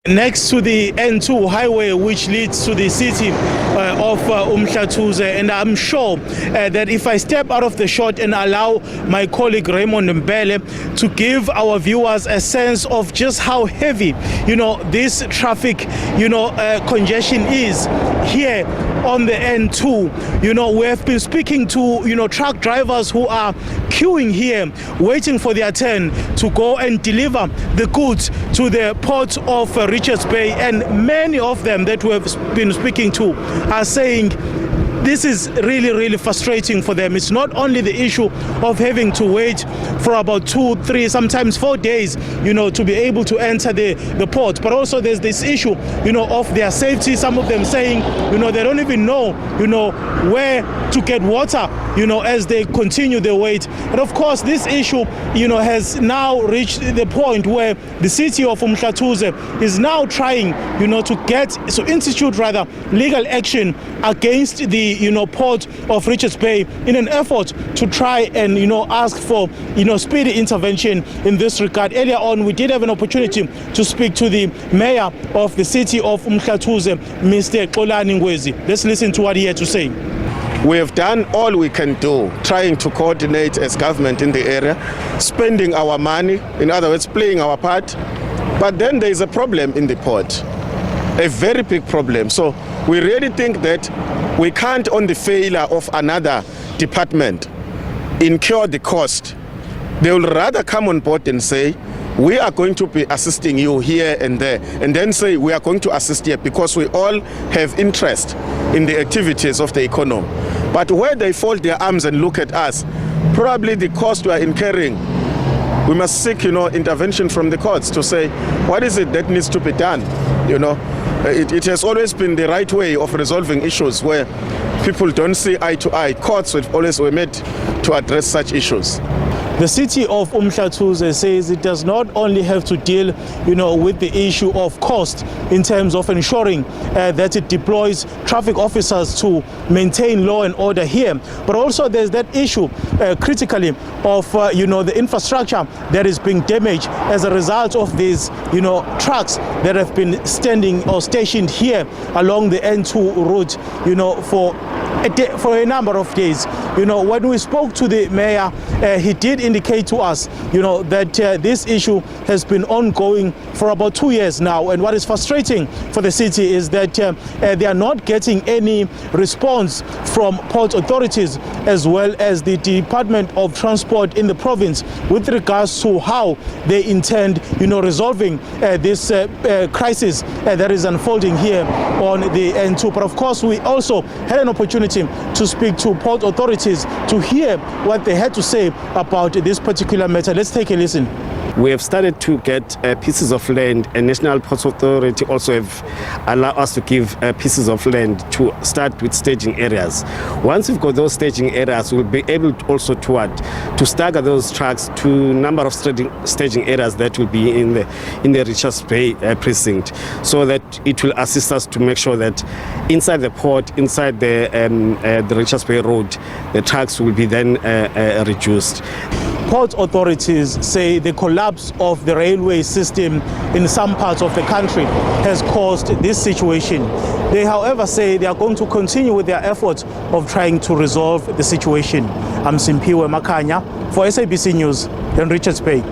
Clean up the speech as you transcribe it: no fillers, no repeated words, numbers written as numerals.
Next to the N2 highway, which leads to the city of Umhlatuze, and I'm sure that if I step out of the shot and allow my colleague Raymond Mbele to give our viewers a sense of just how heavy, this traffic, congestion is here on the N2. We have been speaking to, truck drivers who are queuing here, waiting for their turn to go and deliver the goods to the port of Richards Bay, and many of them that we have been speaking to are saying this is really, really frustrating for them. It's not only the issue of having to wait for about 2, 3, sometimes 4 days, to be able to enter the port, but also there's this issue, of their safety. Some of them saying, they don't even know, where to get water, as they continue their wait. And of course, this issue, has now reached the point where the city of Umhlatuze is now trying, to institute legal action against the port of Richards Bay in an effort to try and ask for speedy intervention in this regard. Earlier on, we did have an opportunity to speak to the mayor of the city of Umhlatuze, Mr. Xolani Ngwezi. Let's listen to what he had to say. We have done all we can do, trying to coordinate as government in the area, spending our money, in other words, playing our part. But then there is a problem in the port, a very big problem. So we really think that we can't, on the failure of another department, incur the cost. They will rather come on board and say, we are going to be assisting you here and there, and then say we are going to assist here because we all have interest in the activities of the economy. But where they fold their arms and look at us, probably the cost we are incurring, we must seek, intervention from the courts to say, what is it that needs to be done? It has always been the right way of resolving issues where people don't see eye to eye. Courts were made to address such issues. The city of Umhlatuze says it does not only have to deal, with the issue of cost in terms of ensuring that it deploys traffic officers to maintain law and order here, but also there's that issue critically of, the infrastructure that is being damaged as a result of these, trucks that have been standing or stationed here along the N2 route, for a number of days. When we spoke to the mayor, he did indicate to us, that this issue has been ongoing for about 2 years now. And what is frustrating for the city is that they are not getting any response from port authorities as well as the Department of Transport in the province with regards to how they intend, resolving this crisis that is unfolding here on the N2. But of course, we also had an opportunity to speak to port authorities to hear what they had to say about this particular matter. Let's take a listen. We have started to get pieces of land, and National Ports Authority also have allowed us to give pieces of land to start with staging areas. Once we've got those staging areas, we'll be able to stagger those trucks to a number of staging areas that will be in the Richards Bay precinct, so that it will assist us to make sure that inside the port, inside the Richards Bay road, the trucks will be then reduced. Port authorities say the collapse of the railway system in some parts of the country has caused this situation. They, however, say they are going to continue with their efforts of trying to resolve the situation. I'm Simpiwe Makanya for SABC News in Richards Bay.